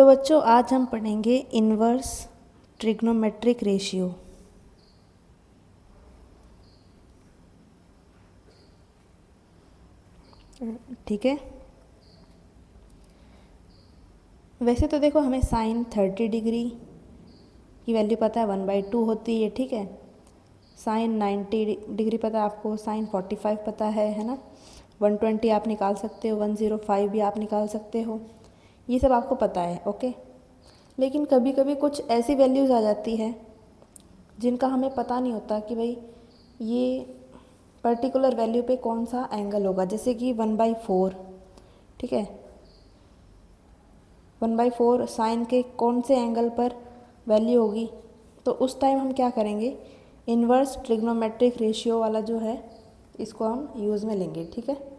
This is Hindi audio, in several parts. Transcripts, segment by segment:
तो बच्चों आज हम पढ़ेंगे इन्वर्स ट्रिग्नोमेट्रिक रेशियो। ठीक है, वैसे तो देखो हमें साइन 30 डिग्री की वैल्यू पता है 1/2 होती है। ठीक है, साइन 90 डिग्री पता है आपको, साइन 45 पता है ना। 120 आप निकाल सकते हो, 105 भी आप निकाल सकते हो, ये सब आपको पता है। ओके, लेकिन कभी कभी कुछ ऐसी वैल्यूज़ आ जाती है जिनका हमें पता नहीं होता कि भाई ये पर्टिकुलर वैल्यू पे कौन सा एंगल होगा। जैसे कि 1/4, ठीक है, 1/4 साइन के कौन से एंगल पर वैल्यू होगी। तो उस टाइम हम क्या करेंगे, इन्वर्स ट्रिग्नोमेट्रिक रेशियो वाला जो है इसको हम यूज़ में लेंगे। ठीक है,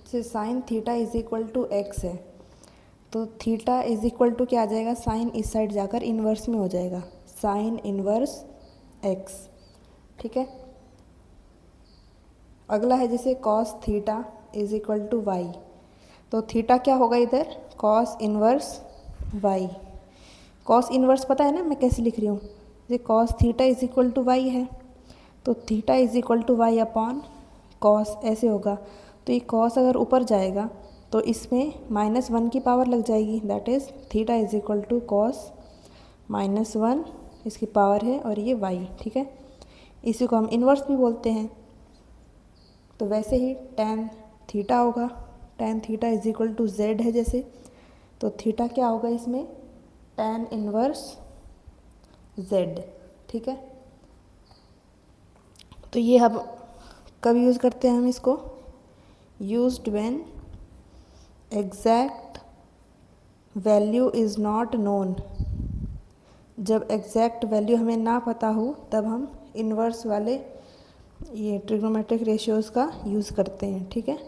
जैसे sine theta is equal to x है, तो थीटा इज इक्वल टू क्या आ जाएगा, साइन इस साइड जाकर इन्वर्स में हो जाएगा, साइन इन्वर्स एक्स। ठीक है, अगला है जैसे cos theta is equal to y, तो थीटा क्या होगा इधर, cos inverse y. Cos inverse पता है ना मैं कैसे लिख रही हूँ, जैसे cos theta is equal to y है, तो theta is equal to y upon cos ऐसे होगा। तो ये कॉस अगर ऊपर जाएगा तो इसमें -1 की पावर लग जाएगी, that is theta is equal to cos -1 इसकी पावर है और ये वाई। ठीक है, इसी को हम इन्वर्स भी बोलते हैं। तो वैसे ही tan थीटा होगा, tan theta is equal to z है जैसे, तो थीटा क्या होगा इसमें, tan इन्वर्स जेड। ठीक है, तो ये अब कब यूज़ करते हैं हम इसको, used when exact value is not known. जब एग्जैक्ट वैल्यू हमें ना पता हो तब हम इन्वर्स वाले ये ट्रिग्नोमेट्रिक रेशियोज़ का यूज़ करते हैं। ठीक है,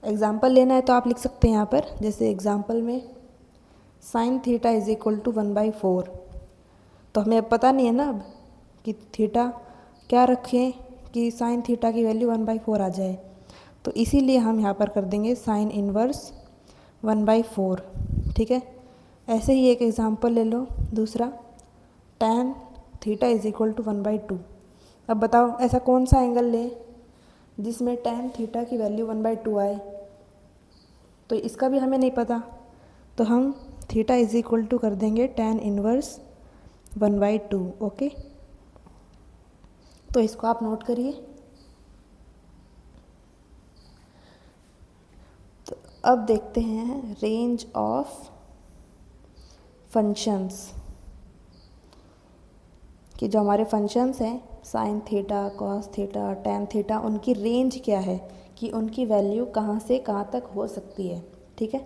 एग्जाम्पल लेना है तो आप लिख सकते हैं यहाँ पर, जैसे एग्जाम्पल में sine theta is equal to 1/4, तो हमें अब पता नहीं है ना अब कि थीटा क्या रखें कि साइन थीटा की वैल्यू 1/4 आ जाए, तो इसीलिए हम यहाँ पर कर देंगे साइन इन्वर्स 1/4। ठीक है, ऐसे ही एक एग्जांपल ले लो दूसरा, tan theta is equal to 1/2। अब बताओ ऐसा कौन सा एंगल ले जिसमें tan थीटा की वैल्यू 1/2 आए, तो इसका भी हमें नहीं पता, तो हम थीटा इज इक्वल टू कर देंगे tan इन्वर्स 1/2। ओके, तो इसको आप नोट करिए। तो अब देखते हैं रेंज ऑफ फंक्शंस, कि जो हमारे फंक्शंस हैं sign theta, cos theta, tan theta, उनकी रेंज क्या है, कि उनकी वैल्यू कहाँ से कहाँ तक हो सकती है। ठीक है,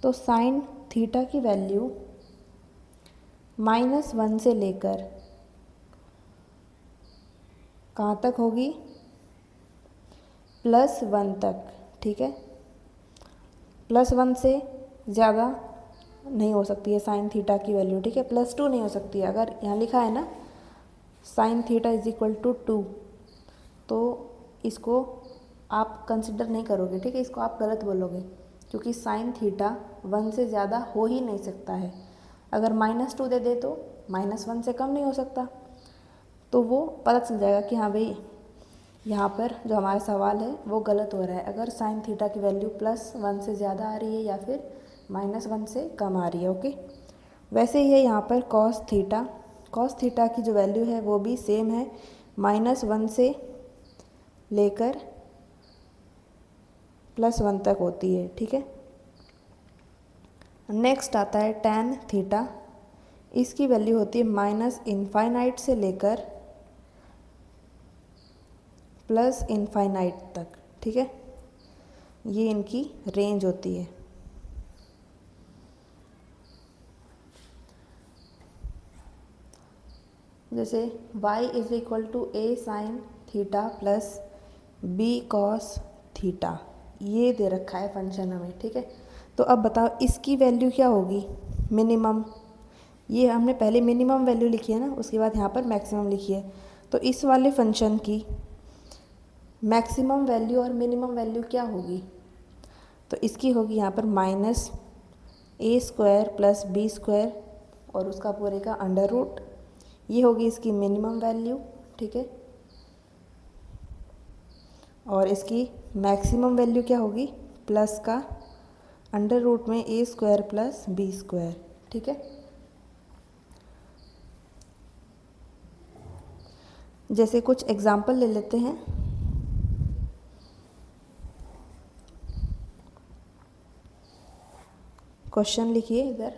तो साइन थीटा की वैल्यू -1 से लेकर कहाँ तक होगी, +1 तक। ठीक है, +1 से ज़्यादा नहीं हो सकती है साइन थीटा की वैल्यू। ठीक है, +2 नहीं हो सकती है। अगर यहाँ लिखा है ना sine theta is equal to 2, तो इसको आप कंसिडर नहीं करोगे। ठीक है, इसको आप गलत बोलोगे, क्योंकि साइन थीटा 1 से ज़्यादा हो ही नहीं सकता है। अगर -2 दे दे तो -1 से कम नहीं हो सकता, तो वो पता चल जाएगा कि हाँ भाई यहाँ पर जो हमारा सवाल है वो गलत हो रहा है, अगर साइन थीटा की वैल्यू +1 से ज़्यादा आ रही है या फिर -1 से कम आ रही है। ओके, वैसे ही है यहाँ पर कॉस थीटा, कॉस थीटा की जो वैल्यू है वो भी सेम है, -1 से लेकर +1 तक होती है। ठीक है, नेक्स्ट आता है टैन थीटा, इसकी वैल्यू होती है -∞ से लेकर +∞ तक। ठीक है, ये इनकी रेंज होती है। जैसे y is equal to a sine theta plus b cos theta, ये दे रखा है फंक्शन हमें। ठीक है, तो अब बताओ इसकी वैल्यू क्या होगी, मिनिमम। ये हमने पहले मिनिमम वैल्यू लिखी है ना, उसके बाद यहाँ पर मैक्सिमम लिखी है, तो इस वाले फंक्शन की मैक्सिमम वैल्यू और मिनिमम वैल्यू क्या होगी, तो इसकी होगी यहाँ पर माइनस ए स्क्वायर प्लस बी स्क्वायर और उसका पूरे का अंडर रूट, ये होगी इसकी मिनिमम वैल्यू, ठीक है। और इसकी मैक्सिमम वैल्यू क्या होगी, प्लस का अंडर रूट में ए स्क्वायर प्लस बी स्क्वायर, ठीक है। जैसे कुछ एग्जाम्पल ले लेते हैं। क्वेश्चन लिखिए इधर,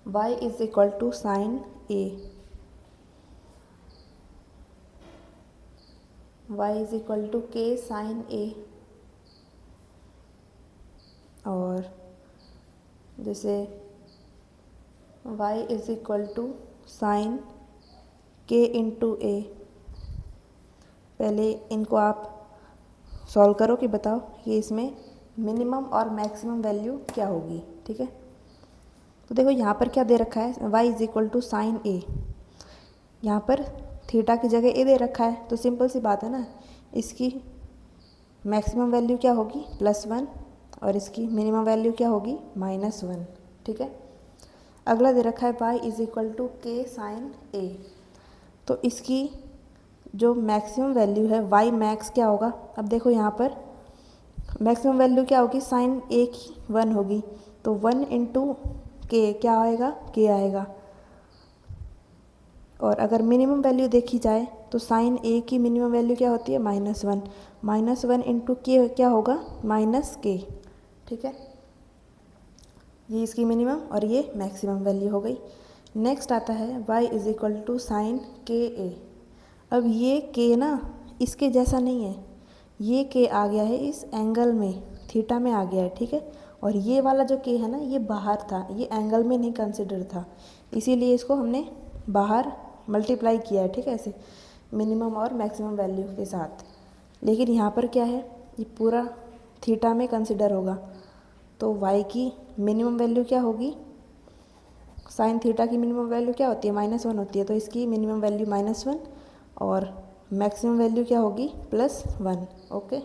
y is equal to sine A, y is equal to k sine A, और जैसे y is equal to sine k into A. पहले इनको आप सॉल्व करो कि बताओ कि इसमें मिनिमम और मैक्सिमम वैल्यू क्या होगी, ठीक है। तो देखो यहाँ पर क्या दे रखा है, y is equal to sine A, यहाँ पर थीटा की जगह ए दे रखा है, तो सिंपल सी बात है ना, इसकी मैक्सिमम वैल्यू क्या होगी +1 और इसकी मिनिमम वैल्यू क्या होगी -1, ठीक है। अगला दे रखा है y is equal to k sine ए, तो इसकी जो मैक्सिमम वैल्यू है y मैक्स क्या होगा, अब देखो यहाँ पर मैक्सिमम वैल्यू क्या होगी, साइन ए की 1 होगी, तो 1 इंटू के क्या आएगा, के आएगा। और अगर मिनिमम वैल्यू देखी जाए तो साइन ए की मिनिमम वैल्यू क्या होती है -1, -1 इंटू के क्या होगा -k, ठीक है। ये इसकी मिनिमम और ये मैक्सिमम वैल्यू हो गई। नेक्स्ट आता है y is equal to sine k A. अब ये k ना इसके जैसा नहीं है, ये k आ गया है इस एंगल में, थीटा में आ गया है, ठीक है। और ये वाला जो k है ना ये बाहर था, ये एंगल में नहीं कंसिडर था, इसीलिए इसको हमने बाहर मल्टीप्लाई किया है, ठीक है, ऐसे मिनिमम और मैक्सिमम वैल्यू के साथ। लेकिन यहाँ पर क्या है, ये पूरा थीटा में कंसिडर होगा, तो y की मिनिमम वैल्यू क्या होगी, साइन थीटा की मिनिमम वैल्यू क्या होती है -1 होती है, तो इसकी मिनिमम वैल्यू -1 और मैक्सिमम वैल्यू क्या होगी +1, ओके।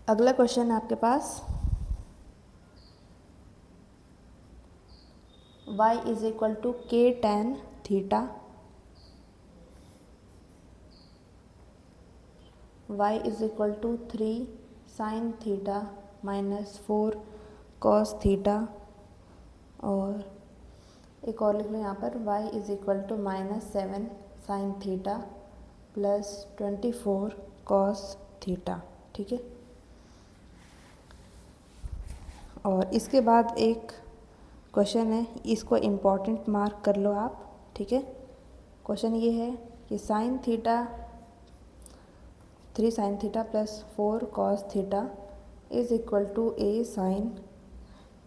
अगला क्वेश्चन है आपके पास, y is equal to k tan theta, y is equal to 3 sine theta -4 cos theta, और एक और लिख लो यहाँ पर y is equal to -7 sine theta +24 cos theta, ठीक है। और इसके बाद एक क्वेश्चन है, इसको इम्पॉर्टेंट मार्क कर लो आप, ठीक है। क्वेश्चन ये है कि sine theta 3 sine theta +4 cos theta is equal to a sine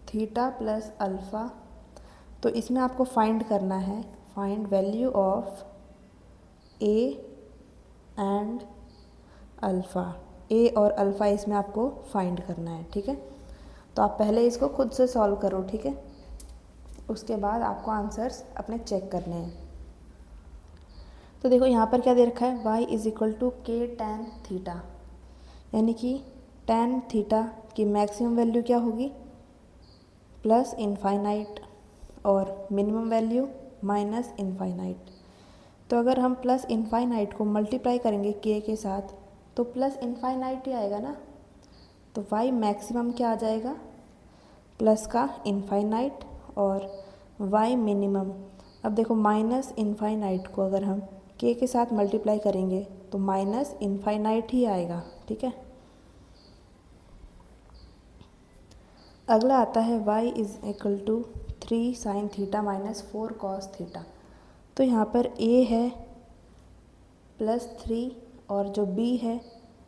theta plus alpha. तो इसमें आपको फाइंड करना है, find value of a and alpha, a और अल्फ़ा इसमें आपको फाइंड करना है, ठीक है। तो आप पहले इसको खुद से सॉल्व करो, ठीक है, उसके बाद आपको आंसर्स अपने चेक करने हैं। तो देखो यहाँ पर क्या दे रखा है, y is equal to k tan theta, यानी कि tan थीटा की मैक्सिमम वैल्यू क्या होगी +∞ और मिनिमम वैल्यू -∞। तो अगर हम +∞ को मल्टीप्लाई करेंगे k के साथ तो +∞ ही आएगा ना, तो y मैक्सिमम क्या आ जाएगा, प्लस का इनफाइनाइट और y मिनिमम। अब देखो -∞ को अगर हम k के साथ मल्टीप्लाई करेंगे तो -∞ ही आएगा, ठीक है। अगला आता है y is equal to 3 sine theta -4 cos theta. तो यहाँ पर a है +3 और जो b है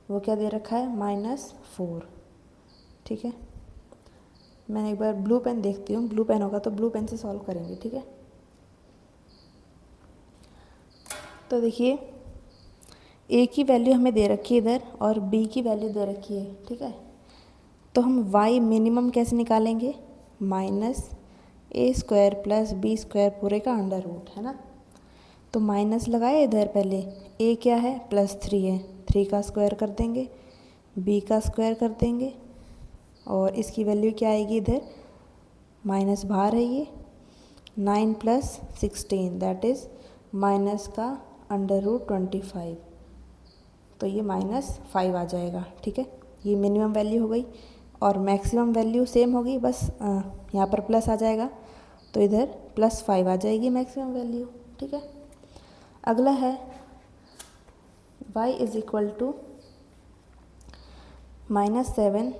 वो क्या दे रखा है -4, ठीक है। मैं एक बार ब्लू पेन देखती हूँ, ब्लू पेन होगा तो ब्लू पेन से सॉल्व करेंगे, ठीक है। तो देखिए a की वैल्यू हमें दे रखी है इधर और b की वैल्यू दे रखी है, ठीक है। तो हम y मिनिमम कैसे निकालेंगे, -a² + b² पूरे का अंडर रूट, है ना। तो तो माइनस लगाए इधर पहले, ए क्या है +3 है, 3 का स्क्वायर कर देंगे, बी का स्क्वायर कर देंगे और इसकी वैल्यू क्या आएगी इधर, माइनस बाहर है ये, 9 + 16 दैट इज़ माइनस का √25, तो ये -5 आ जाएगा। ठीक है, ये मिनिमम वैल्यू हो गई और मैक्सिमम वैल्यू सेम होगी, बस यहाँ पर प्लस आ जाएगा तो इधर +5 आ जाएगी मैक्सिमम वैल्यू। ठीक है, अगला है y = -7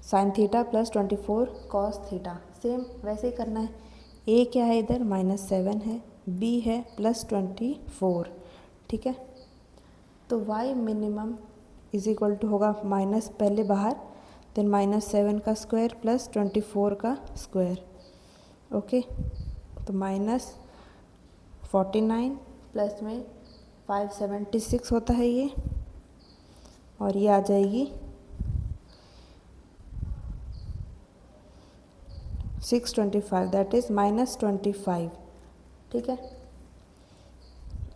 sin θ + 24 cos θ। सेम वैसे ही करना है। a क्या है इधर -7 है, b है +24। ठीक है, तो y मिनिमम = होगा माइनस पहले बाहर, देन -7 का स्क्वायर +24 का स्क्वायर। ओके, तो -49 प्लस में 576 होता है ये, और ये आ जाएगी 625 दैट इज़ -25। ठीक है,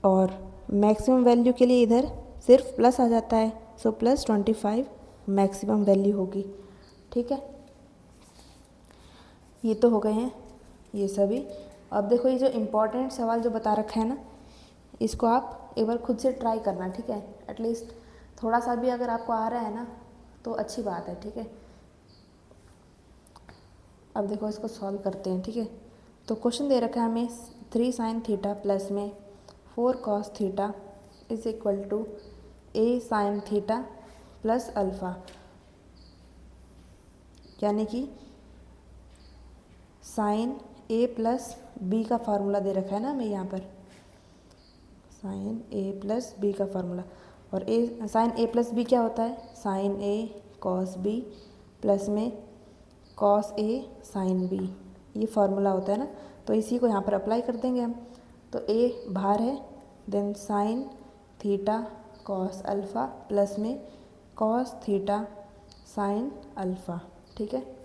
और मैक्सिमम वैल्यू के लिए इधर सिर्फ प्लस आ जाता है, सो +25 मैक्सिमम वैल्यू होगी। ठीक है, ये तो हो गए हैं ये सभी। अब देखो ये जो इम्पोर्टेंट सवाल जो बता रखा है ना, इसको आप एक बार खुद से ट्राई करना। ठीक है, एटलीस्ट थोड़ा सा भी अगर आपको आ रहा है ना तो अच्छी बात है। ठीक है, अब देखो इसको सॉल्व करते हैं। ठीक है, तो क्वेश्चन दे रखा है हमें 3 sin θ प्लस में 4 cos θ = a sin θ plus alpha, यानी कि साइन a प्लस बी का फार्मूला दे रखा है ना हमें यहाँ पर, साइन a प्लस बी का फार्मूला। और साइन a प्लस बी क्या होता है, sine a cos b plus में कॉस a साइन b, ये फार्मूला होता है ना। तो इसी को यहाँ पर अप्लाई कर देंगे हम। तो a बाहर है, then sine theta cos alpha plus में कॉस थीटा साइन अल्फ़ा। ठीक है,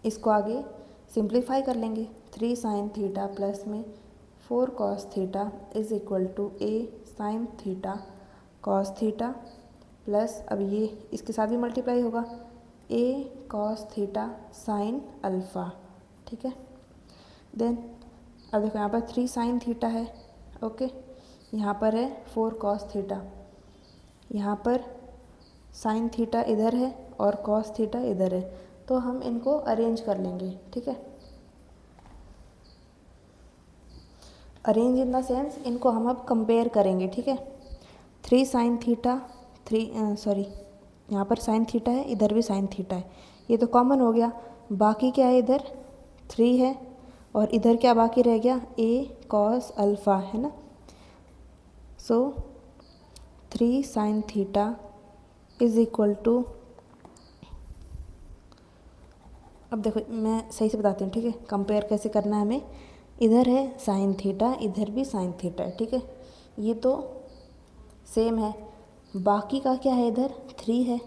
इसको आगे सिंप्लीफाई कर लेंगे। 3 sin θ प्लस में 4 cos θ = a sin θ cos θ plus, अब ये इसके साथ भी मल्टीप्लाई होगा, a cos θ sin अल्फ़ा। ठीक है, देन अब देखो यहाँ पर 3 sin θ है, ओके, यहाँ पर है 4 cos θ, यहाँ पर sin θ इधर है और cos θ इधर है, तो हम इनको अरेंज कर लेंगे। ठीक है, अरेंज इन द सेंस इनको हम अब कंपेयर करेंगे। ठीक है, 3 sin θ, यहाँ पर sin θ है, इधर भी sin θ है, ये तो कॉमन हो गया। बाकी क्या है, इधर 3 है और इधर क्या बाकी रह गया, a cos अल्फ़ा है ना। सो 3 sin θ = अब देखो मैं सही से बताती हूँ। ठीक है, कंपेयर कैसे करना है हमें, इधर है साइन थीटा, इधर भी साइन थीटा है। ठीक है, ये तो सेम है। बाकी का क्या है, इधर 3 है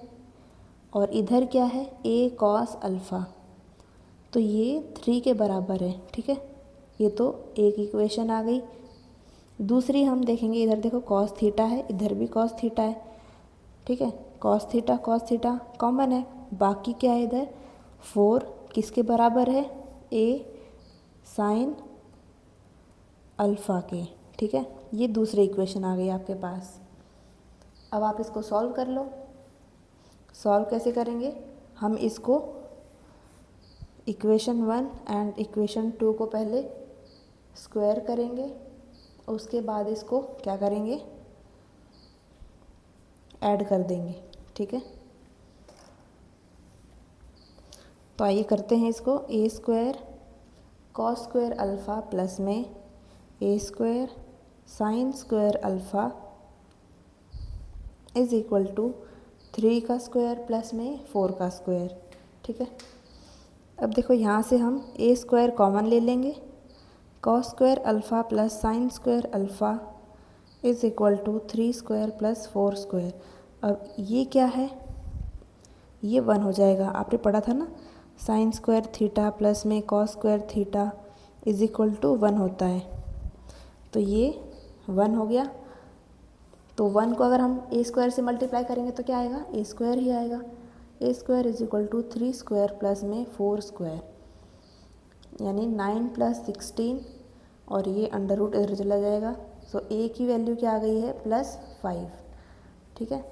और इधर क्या है, a cos अल्फ़ा, तो ये 3 के बराबर है। ठीक है, ये तो एक इक्वेशन आ गई। दूसरी हम देखेंगे, इधर देखो cos थीटा है, इधर भी cos थीटा है। ठीक है, cos थीटा कॉमन है। बाकी क्या है, इधर 4 किसके बराबर है, a साइन अल्फ़ा के। ठीक है, ये दूसरी इक्वेशन आ गई आपके पास। अब आप इसको सॉल्व कर लो। सॉल्व कैसे करेंगे, हम इसको इक्वेशन 1 एंड इक्वेशन 2 को पहले स्क्वायर करेंगे, उसके बाद इसको क्या करेंगे, ऐड कर देंगे। ठीक है, तो आइए करते हैं इसको। a² cos² अल्फ़ा प्लस में a² sin² अल्फ़ा = 3 का स्क्वायर प्लस में 4 का स्क्वायर। ठीक है, अब देखो यहाँ से हम a² कॉमन ले लेंगे, cos² alpha plus sin² alpha = 3² plus 4²। अब ये क्या है, ये 1 हो जाएगा, आपने पढ़ा था ना, sin² थीटा प्लस में cos² theta is equal to 1 होता है। तो ये 1 हो गया। तो 1 को अगर हम ए स्क्वायर से मल्टीप्लाई करेंगे तो क्या आएगा, ए स्क्वायर ही आएगा। A square is equal to 3 square plus में 4 स्क्वायर, यानी 9 प्लस 16, और ये अंडर रूट इधर चला जाएगा। सो ए की वैल्यू क्या आ गई है, +5। ठीक है,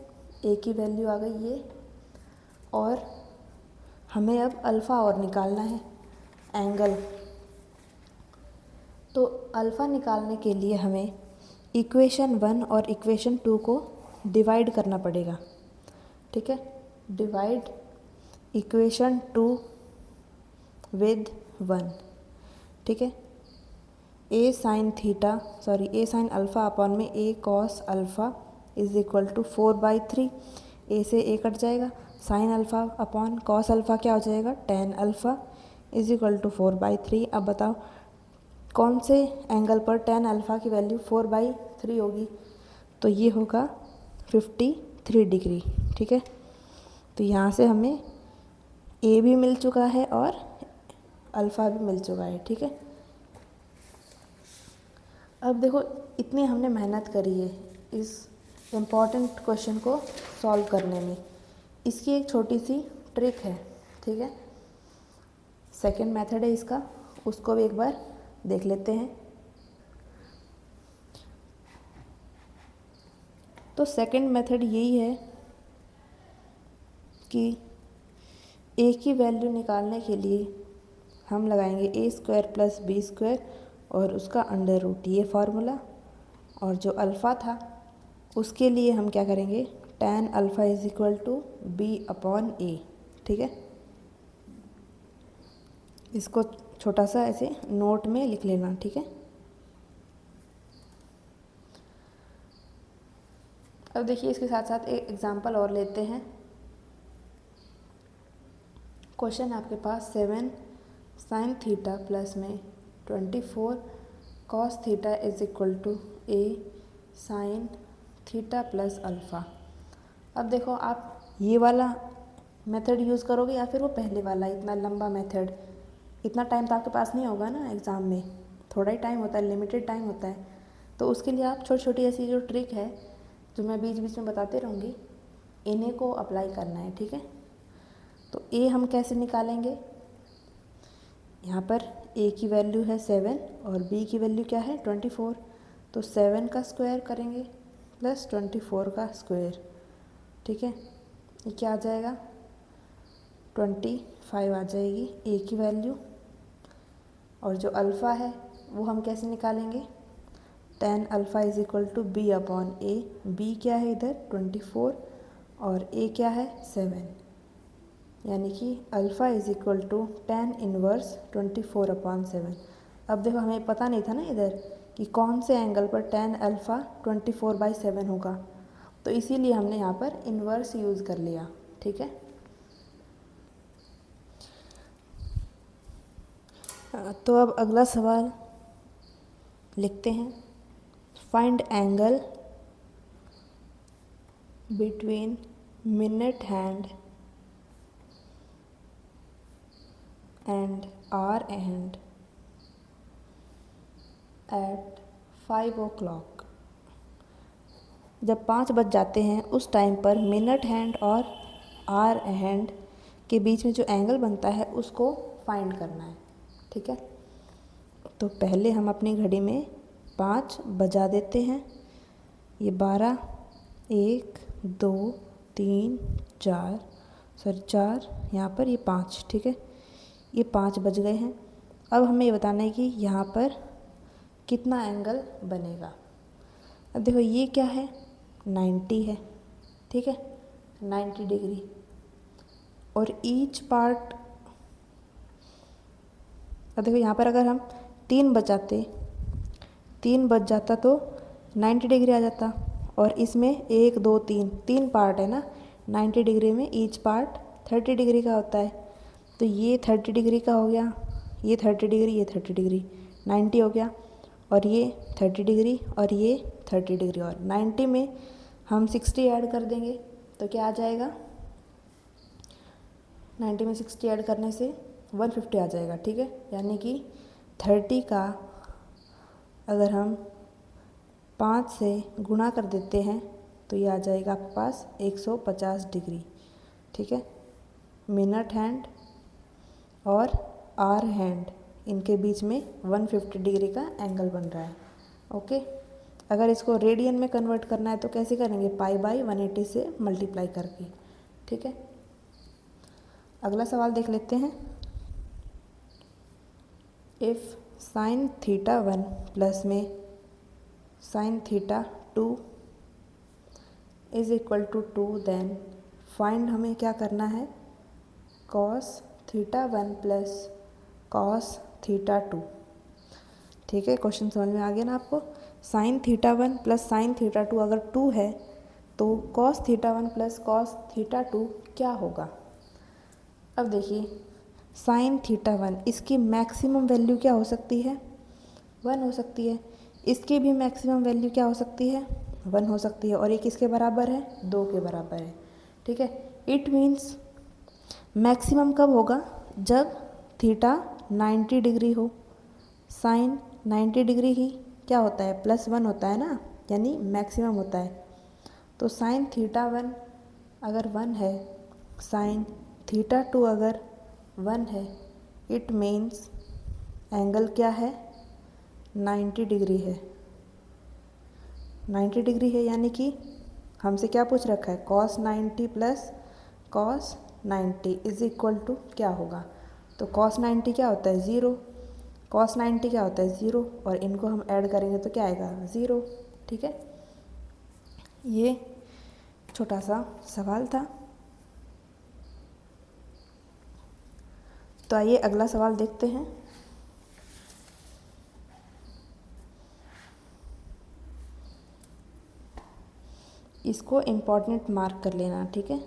ए की वैल्यू आ गई ये। और हमें अब अल्फ़ा और निकालना है, एंगल। तो अल्फ़ा निकालने के लिए हमें इक्वेशन 1 और इक्वेशन 2 को डिवाइड करना पड़ेगा। ठीक है, डिवाइड इक्वेशन 2 विद 1। ठीक है, ए साइन अल्फ़ा अपॉन में A cos alpha is equal to 4/3। A से ए कट जाएगा, sine alpha upon cos alpha क्या हो जाएगा, tan alpha is equal to 4/3। अब बताओ कौन से एंगल पर tan अल्फ़ा की वैल्यू 4/3 होगी, तो ये होगा 53 डिग्री। ठीक है, तो यहाँ से हमें ए भी मिल चुका है और अल्फ़ा भी मिल चुका है। ठीक है, अब देखो इतनी हमने मेहनत करी है इस इम्पॉर्टेंट क्वेश्चन को सॉल्व करने में। इसकी एक छोटी सी ट्रिक है। ठीक है, सेकंड मेथड है इसका, उसको भी एक बार देख लेते हैं। तो सेकंड मेथड यही है कि ए की वैल्यू निकालने के लिए हम लगाएंगे ए स्क्वायर प्लस बी स्क्वायर और उसका अंडर रूट, ये फार्मूला। और जो अल्फ़ा था उसके लिए हम क्या करेंगे, tan alpha is equal to B upon A. ठीक है, इसको छोटा सा ऐसे नोट में लिख लेना। ठीक है, अब देखिए इसके साथ साथ एक एग्जांपल और लेते हैं। क्वेश्चन आपके पास 7 साइन थीटा प्लस में 24 cos theta is equal to A sine theta plus alpha. अब देखो आप ये वाला मेथड यूज़ करोगे या फिर वो पहले वाला इतना लंबा मेथड। इतना टाइम तो आपके पास नहीं होगा ना एग्ज़ाम में, थोड़ा ही टाइम होता है, लिमिटेड टाइम होता है। तो उसके लिए आप छोटी छोटी ऐसी जो ट्रिक है जो मैं बीच बीच में बताते रहूँगी, इन्हीं को अप्लाई करना है। ठीक है, तो ए हम कैसे निकालेंगे, यहाँ पर ए की वैल्यू है 7 और बी की वैल्यू क्या है 24। तो 7 का स्क्वायर करेंगे प्लस 24 का स्क्वायर। ठीक है, ये क्या आ जाएगा, 25 आ जाएगी ए की वैल्यू। और जो अल्फ़ा है वो हम कैसे निकालेंगे, tan alpha is equal to B upon A. B क्या है इधर 24 और ए क्या है 7, यानी कि alpha is equal to tan inverse 24/7। अब देखो हमें पता नहीं था ना इधर कि कौन से एंगल पर tan अल्फ़ा 24/7 होगा, तो इसीलिए हमने यहाँ पर इन्वर्स यूज़ कर लिया। ठीक है, तो अब अगला सवाल लिखते हैं। Find angle between minute hand and our end at 5 o'clock। जब 5 बज जाते हैं उस टाइम पर मिनट हैंड और आर हैंड के बीच में जो एंगल बनता है उसको फाइंड करना है। ठीक है, तो पहले हम अपनी घड़ी में 5 बजा देते हैं। ये 12, 1, 2, 3, 4, यहाँ पर ये 5। ठीक है, ये 5 बज गए हैं। अब हमें ये बताना है कि यहाँ पर कितना एंगल बनेगा। अब देखो ये क्या है, 90 है। ठीक है, 90 डिग्री। और ईच पार्ट, अब देखो यहाँ पर अगर हम 3 बज जाता तो 90 डिग्री आ जाता। और इसमें 1, 2, 3 पार्ट है ना 90 डिग्री में, ईच पार्ट 30 डिग्री का होता है। तो ये 30 डिग्री का हो गया, ये 30 डिग्री, ये 30 डिग्री, 90 हो गया। और ये 30 डिग्री और ये 30 डिग्री, और 90 में हम 60 ऐड कर देंगे तो क्या आ जाएगा, 90 में 60 ऐड करने से 150 आ जाएगा। ठीक है, यानी कि 30 का अगर हम 5 से गुणा कर देते हैं तो ये आ जाएगा आपके पास 150 डिग्री, ठीक है। मिनट हैंड और आवर हैंड इनके बीच में 150 डिग्री का एंगल बन रहा है, ओके। अगर इसको रेडियन में कन्वर्ट करना है तो कैसे करेंगे, पाई/180 से मल्टीप्लाई करके, ठीक है। अगला सवाल देख लेते हैं। इफ़ साइन थीटा 1 प्लस में sine theta 2 is equal to 2 then find, हमें क्या करना है, cos theta 1 plus cos theta 2, ठीक है। क्वेश्चन समझ में आ गया ना आपको। Sign theta 1 plus sign theta 2 अगर 2 है तो cos theta 1 plus cos theta 2 क्या होगा। अब देखिए साइन थीटा 1, इसकी मैक्सिमम वैल्यू क्या हो सकती है, 1 हो सकती है। इसकी भी मैक्सिमम वैल्यू क्या हो सकती है, 1 हो सकती है। और एक किसके बराबर है, 2 के बराबर है, ठीक है। इट मीन्स मैक्सिमम कब होगा, जब थीटा 90 डिग्री हो। साइन 90 डिग्री ही क्या होता है, +1 होता है ना, यानी मैक्सिमम होता है। तो साइन थीटा 1 अगर 1 है, साइन थीटा 2 अगर 1 है, इट मीन्स एंगल क्या है, 90 डिग्री है। 90 डिग्री है यानी कि हमसे क्या पूछ रखा है, cos 90 plus cos 90 is equal to क्या होगा। तो cos 90 क्या होता है, 0, cos 90 क्या होता है, 0, और इनको हम ऐड करेंगे तो क्या आएगा, 0, ठीक है। ये छोटा सा सवाल था। तो आइए अगला सवाल देखते हैं। इसको इम्पॉर्टेंट मार्क कर लेना, ठीक है।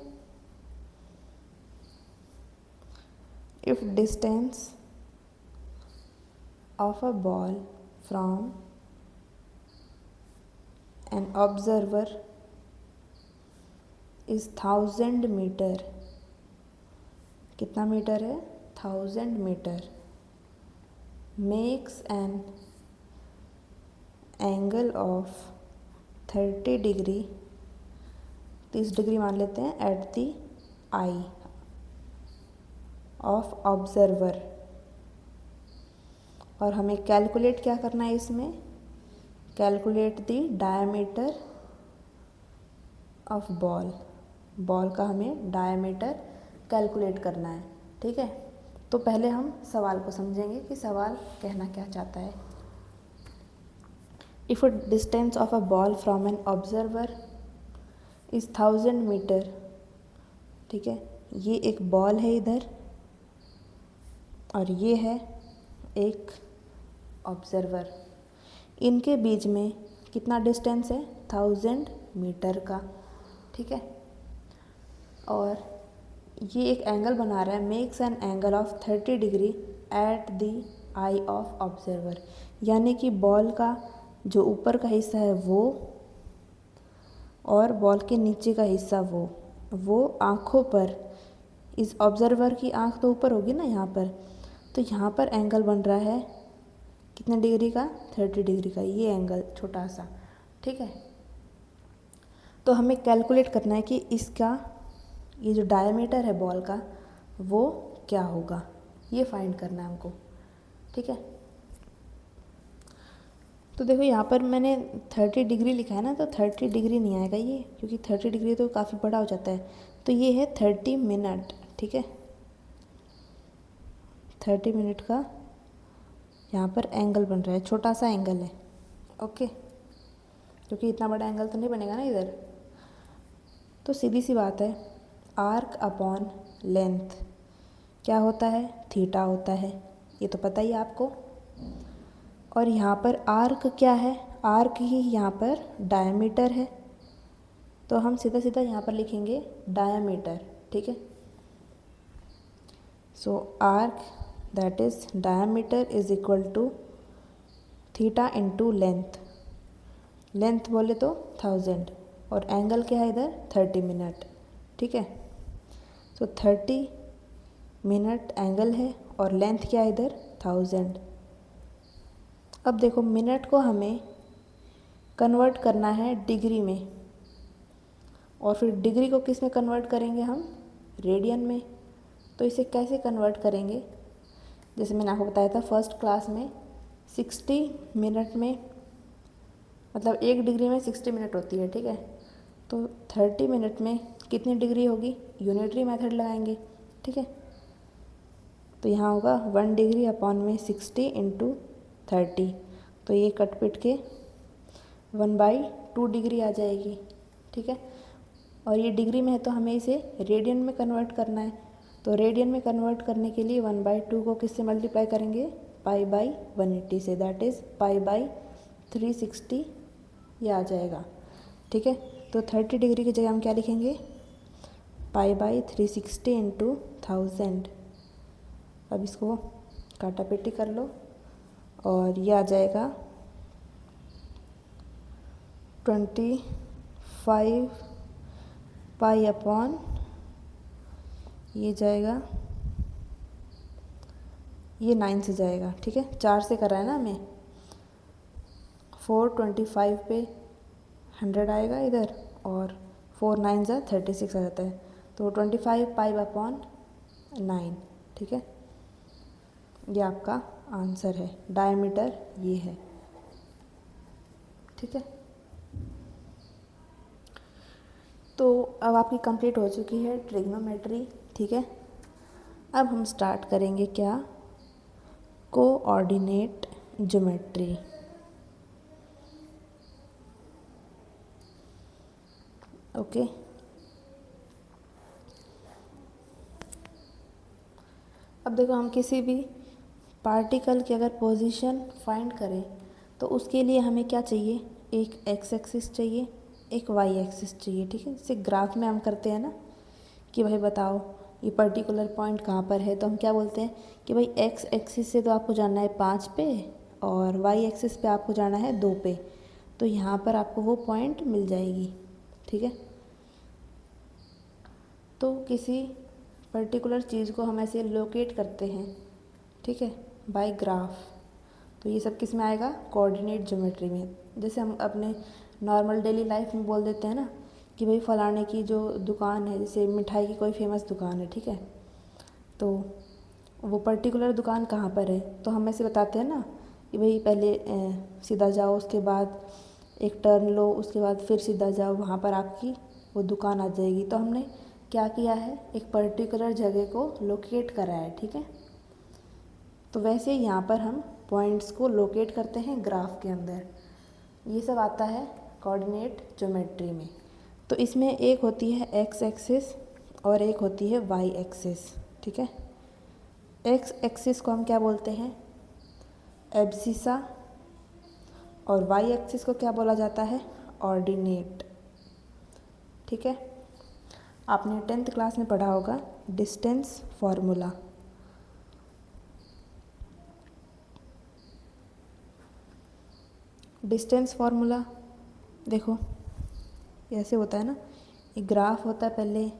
If distance of a ball from an observer is 1000 metre, कितना मीटर है, 1000 metre, makes an angle of 30 degree, 30 degree मान लेते हैं, at the eye of observer. और हमें कैलकुलेट क्या करना है इसमें, calculate the diameter of ball, ball का हमें डायमीटर कैलकुलेट करना है, ठीक है। तो पहले हम सवाल को समझेंगे कि सवाल कहना क्या चाहता है। If a distance of a ball from an observer is 1000 metre, ठीक है। ये एक बॉल है इधर और ये है एक ऑब्जर्वर, इनके बीच में कितना डिस्टेंस है, 1000 मीटर का, ठीक है। और ये एक एंगल बना रहा है, makes an angle of 30 degree at the eye of observer, यानी कि बॉल का जो ऊपर का हिस्सा है वो और बॉल के नीचे का हिस्सा वो आँखों पर, इस ऑब्जर्वर की आँख तो ऊपर होगी ना यहाँ पर, तो यहाँ पर एंगल बन रहा है कितने डिग्री का, 30 डिग्री का, ये एंगल छोटा सा, ठीक है। तो हमें कैलकुलेट करना है कि इसका ये जो डायमीटर है बॉल का वो क्या होगा, ये फाइंड करना है हमको, ठीक है। तो देखो यहाँ पर मैंने 30 डिग्री लिखा है ना, तो 30 डिग्री नहीं आएगा ये, क्योंकि 30 डिग्री तो काफ़ी बड़ा हो जाता है। तो ये है 30 मिनट, ठीक है। 30 मिनट का यहाँ पर एंगल बन रहा है, छोटा सा एंगल है, ओके, क्योंकि इतना बड़ा एंगल तो नहीं बनेगा ना इधर। तो सीधी सी बात है, आर्क अपॉन लेंथ क्या होता है, थीटा होता है, ये तो पता ही है आपको। और यहाँ पर आर्क क्या है, आर्क ही यहाँ पर डायमीटर है, तो हम सीधा सीधा यहाँ पर लिखेंगे डायमीटर, ठीक है। So arc that is diameter is equal to theta into length, length बोले तो 1000 और एंगल क्या है इधर 30 मिनट, ठीक है। सो 30 मिनट एंगल है और लेंथ क्या है इधर 1000, अब देखो मिनट को हमें कन्वर्ट करना है डिग्री में, और फिर डिग्री को किस में कन्वर्ट करेंगे हम, रेडियन में। तो इसे कैसे कन्वर्ट करेंगे, जैसे मैंने आपको बताया था फर्स्ट क्लास में 60 मिनट में, मतलब 1 डिग्री में 60 मिनट होती है, ठीक है। तो 30 मिनट में कितनी डिग्री होगी, यूनिटरी मेथड लगाएंगे, ठीक है। तो यहाँ होगा 1 डिग्री अपॉन में 60 इंटू 30, तो ये कट पिट के 1/2 डिग्री आ जाएगी, ठीक है। और ये डिग्री में है तो हमें इसे रेडियन में कन्वर्ट करना है। तो रेडियन में कन्वर्ट करने के लिए 1/2 को किससे मल्टीप्लाई करेंगे, π/180 से, दैट इज़ π/360 ये आ जाएगा, ठीक है। तो 30 डिग्री की जगह हम क्या लिखेंगे, π/360 इंटू 1000। अब इसको काटा पेटी कर लो और ये आ जाएगा 25 पाई अपॉन, ये जाएगा, ये 9 से जाएगा, ठीक है। 4 से कर रहा है ना हमें, 425 पे 100 आएगा इधर, और 4 9 जा 36 आ जाता है। तो 25 पाई अपॉन 9, ठीक है। ये आपका आंसर है, डायमीटर ये है, ठीक है। तो अब आपकी कंप्लीट हो चुकी है ट्रिग्नोमेट्री, ठीक है। अब हम स्टार्ट करेंगे क्या, कोऑर्डिनेट ज्योमेट्री। ओके, अब देखो हम किसी भी पार्टिकल की अगर पोजीशन फाइंड करें तो उसके लिए हमें क्या चाहिए, एक एक्स एक्सिस चाहिए, एक वाई एक्सिस चाहिए, ठीक है। जैसे ग्राफ में हम करते हैं ना कि भाई बताओ ये पर्टिकुलर पॉइंट कहाँ पर है, तो हम क्या बोलते हैं कि भाई एक्स एक्सिस से तो आपको जाना है 5 पे, और वाई एक्सिस पे आपको जाना है 2 पे। तो यहाँ पर आपको वो पॉइंट मिल जाएगी, ठीक है। तो किसी पर्टिकुलर चीज़ को हम ऐसे लोकेट करते हैं, ठीक है, बाय ग्राफ। तो ये सब किस में आएगा, कोऑर्डिनेट ज्योमेट्री में। जैसे हम अपने नॉर्मल डेली लाइफ में बोल देते हैं ना कि भाई फलाने की जो दुकान है, जैसे मिठाई की कोई फेमस दुकान है, ठीक है, तो वो पर्टिकुलर दुकान कहाँ पर है, तो हम ऐसे बताते हैं ना कि भाई पहले सीधा जाओ, उसके बाद एक टर्न लो, उसके बाद फिर सीधा जाओ, वहाँ पर आपकी वो दुकान आ जाएगी। तो हमने क्या किया है, एक पर्टिकुलर जगह को लोकेट करा है, ठीक है। तो वैसे यहाँ पर हम पॉइंट्स को लोकेट करते हैं ग्राफ के अंदर। ये सब आता है कोऑर्डिनेट ज्योमेट्री में। तो इसमें एक होती है एक्स एक्सिस और एक होती है वाई एक्सिस, ठीक है। एक्स एक्सिस को हम क्या बोलते हैं, एब्सिसा, और वाई एक्सिस को क्या बोला जाता है, ऑर्डिनेट, ठीक है। आपने 10th क्लास में पढ़ा होगा डिस्टेंस फॉर्मूला। डिस्टेंस फार्मूला देखो ऐसे होता है ना, एक ग्राफ होता है पहले,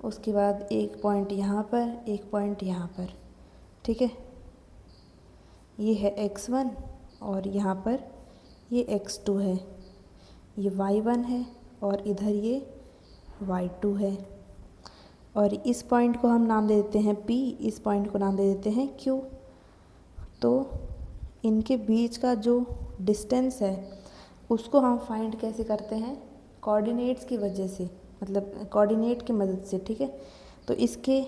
उसके बाद एक पॉइंट यहाँ पर, एक पॉइंट यहाँ पर, ठीक है। ये है x1 और यहाँ पर ये x2 है, ये y1 है और इधर ये y2 है। और इस पॉइंट को हम नाम दे देते हैं P, इस पॉइंट को नाम दे देते हैं Q। तो इनके बीच का जो डिस्टेंस है उसको हम फाइंड कैसे करते हैं, कोऑर्डिनेट्स की वजह से, मतलब कोऑर्डिनेट की मदद से, ठीक है। तो इसके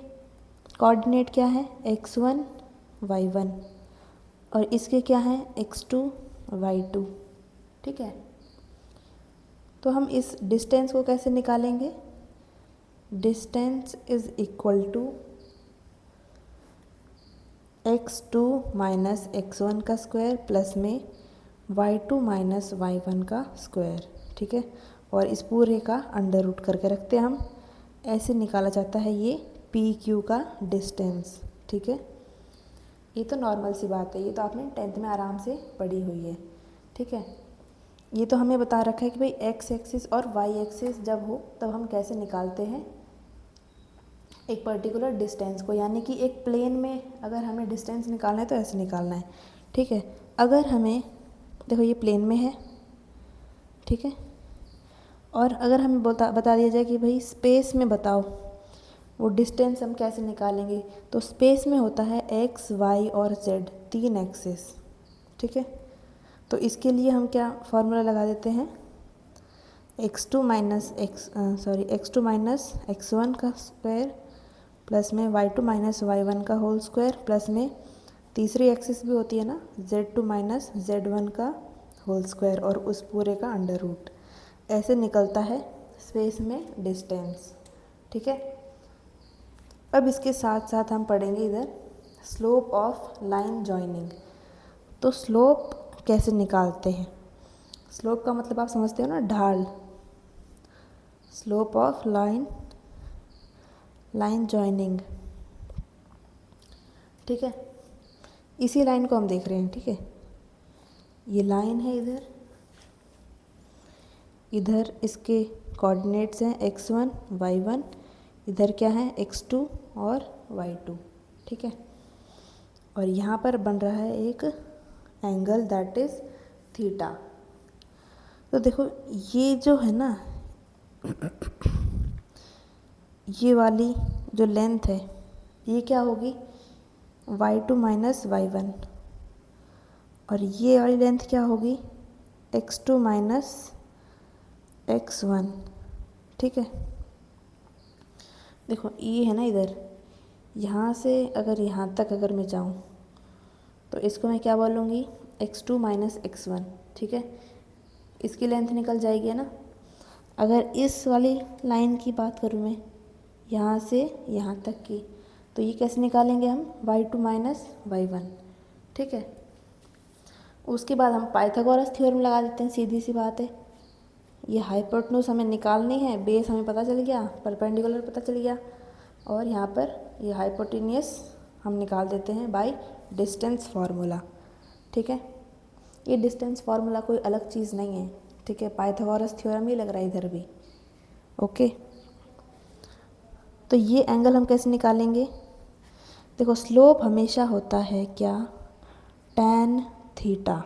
कोऑर्डिनेट क्या है, x1 y1, और इसके क्या है x2 y2, ठीक है। तो हम इस डिस्टेंस को कैसे निकालेंगे, distance is equal to x2 minus x1 का स्क्वायर प्लस में y2 माइनस y1 का स्क्वायर, ठीक है। और इस पूरे का अंडर रूट करके रखते हैं हम, ऐसे निकाला जाता है ये PQ का डिस्टेंस, ठीक है। ये तो नॉर्मल सी बात है, ये तो आपने 10th में आराम से पढ़ी हुई है, ठीक है। ये तो हमें बता रखा है कि भाई एक्स एक्सिस और वाई एक्सिस जब हो तब हम कैसे निकालते हैं एक पर्टिकुलर डिस्टेंस को, यानी कि एक प्लेन में अगर हमें डिस्टेंस निकालना है तो ऐसे निकालना है, ठीक है। अगर हमें देखो ये प्लेन में है, ठीक है, और अगर हमें बता दिया जाए कि भाई स्पेस में बताओ वो डिस्टेंस हम कैसे निकालेंगे, तो स्पेस में होता है एक्स वाई और जेड, 3 एक्सिस, ठीक है। तो इसके लिए हम क्या फॉर्मूला लगा देते हैं, x2 माइनस x1 का स्क्वायर प्लस में y2 माइनस y1 का होल स्क्वायर प्लस में तीसरी एक्सिस भी होती है ना z2 माइनस z1 का होल स्क्वायर और उस पूरे का अंडर रूट। ऐसे निकलता है स्पेस में डिस्टेंस, ठीक है। अब इसके साथ साथ हम पढ़ेंगे इधर स्लोप ऑफ लाइन जॉइनिंग। तो स्लोप कैसे निकालते हैं, स्लोप का मतलब आप समझते हो ना, ढाल। स्लोप ऑफ लाइन जॉइनिंग, ठीक है। इसी लाइन को हम देख रहे हैं, ठीक है। ये लाइन है इधर इसके कोऑर्डिनेट्स हैं x1 y1, इधर क्या है x2 और y2, ठीक है। और यहाँ पर बन रहा है एक एंगल दैट इज़ थीटा। तो देखो ये जो है ना, ये वाली जो लेंथ है ये क्या होगी, y2 माइनस y1, और ये वाली लेंथ क्या होगी, x2 माइनस x1, ठीक है। देखो ये है ना इधर, यहाँ से अगर यहाँ तक अगर मैं जाऊँ तो इसको मैं क्या बोलूँगी, x2 माइनस x1, ठीक है। इसकी लेंथ निकल जाएगी, है ना। अगर इस वाली लाइन की बात करूँ मैं, यहाँ से यहाँ तक की, तो ये कैसे निकालेंगे हम, y2 माइनस y1, ठीक है। उसके बाद हम पाइथागोरस थ्योरम लगा देते हैं, सीधी सी बात है। ये हाइपोटेन्यूज हमें निकालनी है, बेस हमें पता चल गया, परपेंडिकुलर पता चल गया, और यहाँ पर ये हाइपोटेन्यूस हम निकाल देते हैं बाय डिस्टेंस फार्मूला, ठीक है। ये डिस्टेंस फार्मूला कोई अलग चीज़ नहीं है, ठीक है। पाइथागोरस थ्योरम ही लग रहा है इधर भी, ओके। तो ये एंगल हम कैसे निकालेंगे, देखो स्लोप हमेशा होता है क्या, tan theta,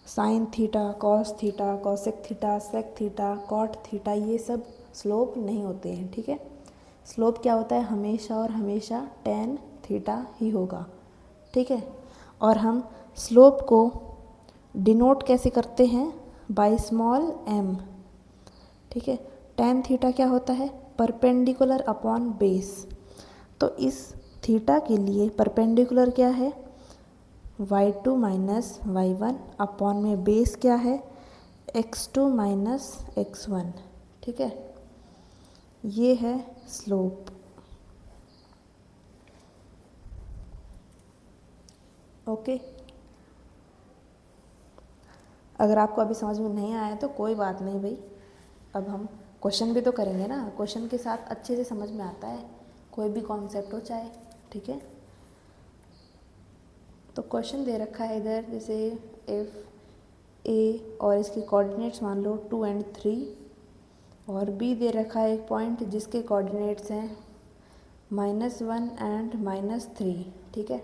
sine theta, cos theta, cosec theta, sec theta, cot theta, ये सब स्लोप नहीं होते हैं, ठीक है। स्लोप क्या होता है, हमेशा और हमेशा tan थीटा ही होगा, ठीक है। और हम स्लोप को डिनोट कैसे करते हैं, बाय स्मॉल m, ठीक है। tan थीटा क्या होता है, परपेंडिकुलर अपॉन बेस। तो इस थीटा के लिए परपेंडिकुलर क्या है, y2 माइनस y1 अपॉन में बेस क्या है, x2 माइनस x1, ठीक है। ये है स्लोप, ओके। अगर आपको अभी समझ में नहीं आया तो कोई बात नहीं भाई, अब हम क्वेश्चन भी तो करेंगे ना, क्वेश्चन के साथ अच्छे से समझ में आता है कोई भी कॉन्सेप्ट हो चाहे, ठीक है। तो क्वेश्चन दे रखा है इधर, जैसे इफ ए और इसके कोऑर्डिनेट्स मान लो 2 और 3, और बी दे रखा है एक पॉइंट जिसके कोऑर्डिनेट्स हैं -1 और -3, ठीक है।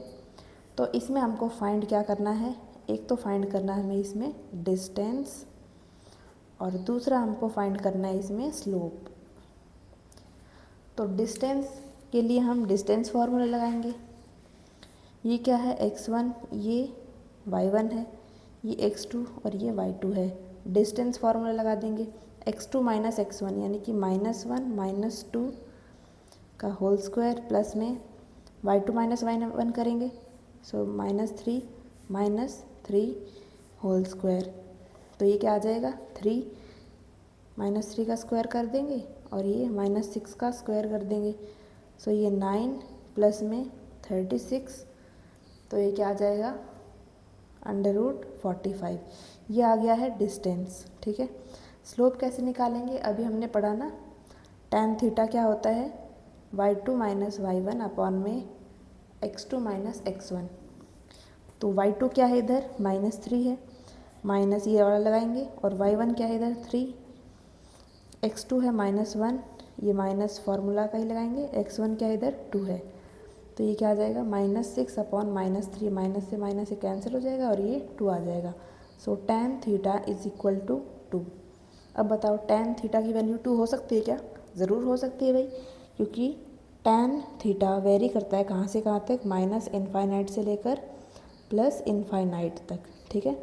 तो इसमें हमको फाइंड क्या करना है, एक तो फाइंड करना है हमें इसमें डिस्टेंस, और दूसरा हमको फाइंड करना है इसमें स्लोप। तो डिस्टेंस के लिए हम डिस्टेंस फार्मूला लगाएंगे। ये क्या है, x1, ये y1 है, ये x2 और ये y2 है। डिस्टेंस फार्मूला लगा देंगे, x2 माइनस x1 यानी कि -1 -2 का होल स्क्वायर प्लस में y2 माइनस y1 करेंगे, सो -3 होल स्क्वायर। तो ये क्या आ जाएगा, 3 -3 का स्क्वायर कर देंगे और ये -6 का स्क्वायर कर देंगे, सो ये 9 प्लस में 36, तो ये क्या आ जाएगा, √45। ये आ गया है डिस्टेंस, ठीक है। स्लोप कैसे निकालेंगे, अभी हमने पढ़ा ना, tan थीटा क्या होता है, y2 माइनस y1 अपॉन में x2 माइनस x1। तो y2 क्या है इधर, -3 है, माइनस ये वाला लगाएंगे, और y1 क्या है इधर 3, x2 है -1, ये माइनस फार्मूला का ही लगाएंगे, x1 क्या है इधर 2 है, तो ये क्या आ जाएगा, -6 अपॉन -3, माइनस से माइनस से कैंसिल हो जाएगा और ये 2 आ जाएगा। So tan theta is equal to 2। अब बताओ tan थीटा की वैल्यू 2 हो सकती है क्या? ज़रूर हो सकती है भाई, क्योंकि tan थीटा वेरी करता है कहाँ से कहाँ तक, -इनफाइनाइट से लेकर +इनफाइनाइट तक, ठीक है।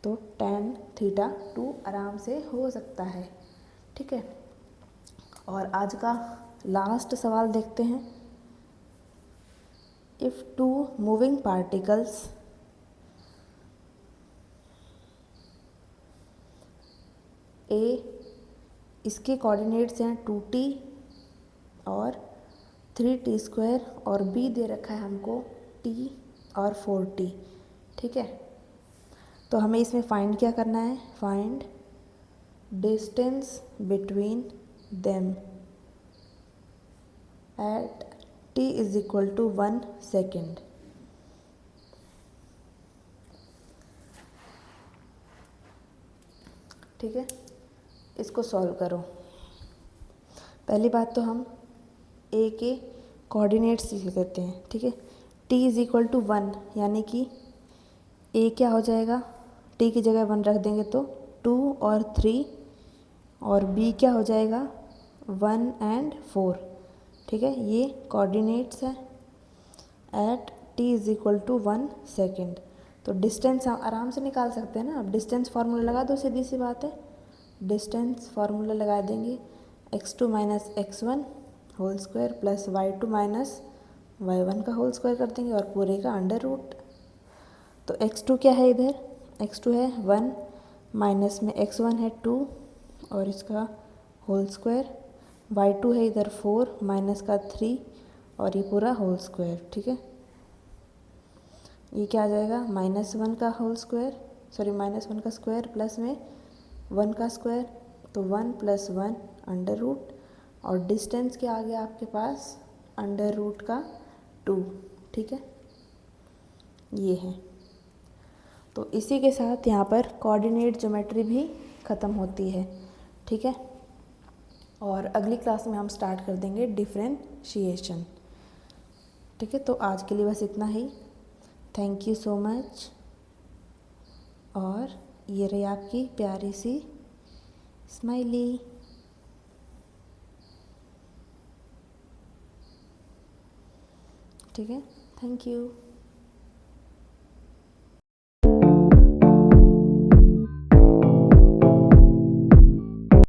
तो tan थीटा 2 आराम से हो सकता है, ठीक है। और आज का लास्ट सवाल देखते हैं। इफ़ 2 मूविंग पार्टिकल्स ए, इसके कोऑर्डिनेट्स हैं 2t और 3t², और बी दे रखा है हमको t और 4t, ठीक है। तो हमें इसमें फाइंड क्या करना है, find distance between them at t is equal to 1 second. ठीक है, इसको सॉल्व करो। पहली बात तो हम ए के कोऑर्डिनेट्स लिख देते हैं, ठीक है। t इज इक्वल टू 1, यानी कि ए क्या हो जाएगा, t की जगह 1 रख देंगे तो 2 और 3, और b क्या हो जाएगा 1 एंड 4, ठीक है। ये कोऑर्डिनेट्स है at t is equal to 1 second. तो डिस्टेंस हम आराम से निकाल सकते हैं ना। अब डिस्टेंस फार्मूला लगा दो, सीधी सी बात है। डिस्टेंस फार्मूला लगा देंगे, x2 minus x1 whole square plus y2 minus y1 का होल स्क्वायर कर देंगे और पूरे का अंडर रूट। तो x2 क्या है इधर, x2 है 1, माइनस में x1 है 2 और इसका होल स्क्वायर, y2 है इधर 4, माइनस का 3 और ये पूरा होल स्क्वायर, ठीक है। ये क्या आ जाएगा, -1 का होल स्क्वायर, सॉरी -1 का स्क्वायर प्लस में 1 का स्क्वायर, तो 1 + 1 अंडर रूट, और डिस्टेंस क्या आ गया आपके पास, अंडर रूट का 2, ठीक है। ये है। तो इसी के साथ यहाँ पर कोऑर्डिनेट ज्योमेट्री भी ख़त्म होती है, ठीक है। और अगली क्लास में हम स्टार्ट कर देंगे डिफरेंशिएशन, ठीक है। तो आज के लिए बस इतना ही। Thank you so much. और ये रही आपकी प्यारी सी स्माइली। ठीक है, थैंक यू।